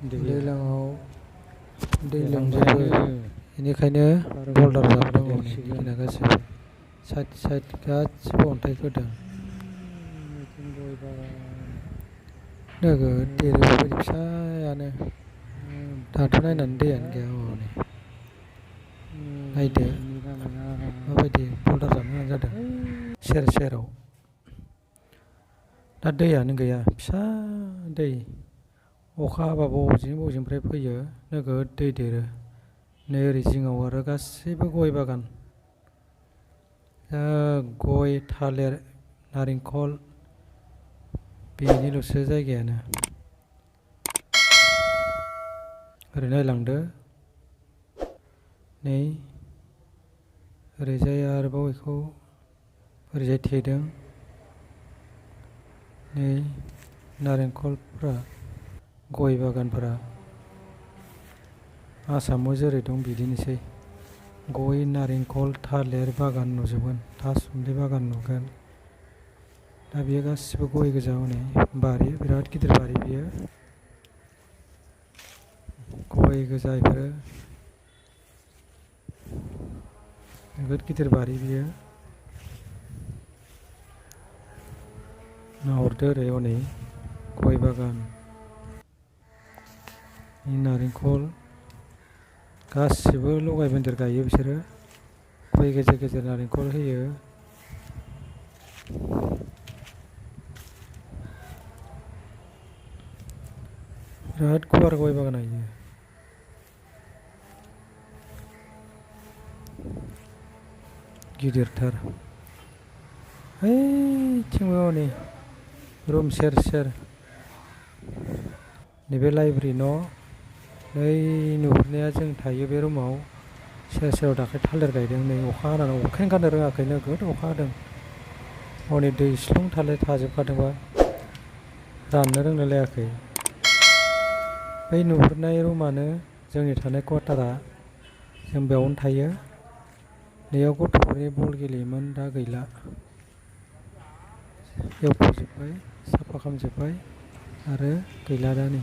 दैज्लाङाव दै लोमजोबो, बेनिखायनो बल्दार जाबदों हनै गासिबो साइड गासिबो अन्थाइ खोदों। नोगोद देरो बेबायदि फिसायानो। दाथ' नायनानै दैयानो गैया हनै नायदो माबायदि बल्दार जाबनो गोनां जादों सेराव। दा दैयानो गैया, फिसा दै। अखा हाबा बबेनिफ्राय फैयो, नोगोद दै देरो। नै ओरै जिङाव आरो गासैबो गय बागान, गय, थालिर, नारेंखल बेनिल'सो जायगायानो। ओरै नायलांदो, नै ओरैजाय आरोबाव बेखौ ओरैजाय थेदों। नै नारेंखलफ्रा, गय बागानफोरा आसामाव जेरै दं बिदिनोसै। गय, नारेंखल, थालिर बागान नुजोबगोन, थासुमलि बागान नुगोन। दा बेयो गासिबो गय गोजा हनै बारि, बिराद गिदिर बारि बियो। गय गोजा बेफोरो, नोगोद गिदिर बारि बियो। नाहरदो ओरै हनै गय बागान, नारेंखल गासिबो लगाय मोन्देर गायो बिसोरो। गय गेजेर गेजेर नारेंखल होयो। बिराद गुवार गय बागाना बेयो। गिदिरथार। ओइथिंबो हनै रुम सेर सेर, नैबे लाइब्रेरि न', नै नुहुरनाया जों थायो बे रुमाव सेर सेराव दाख्लै थालिर गायदों। नै अखा हानानै अखायानो गारनो रोङाखै, नोगोद अखा हादों। हनै दैस्लुं थाजोबखादोंबा, राननो रोंलायलायाखै। बै नुहुरनाय रुमानो जोंनि थानाय क्वार्टारा, जों बेयावनो थायो। बेयाव गथ'फोरनि बल गेलेयोमोन, दा गैला। एवख'जोब्बाय, साफा खालामजोब्बाय आरो गैला दा नै।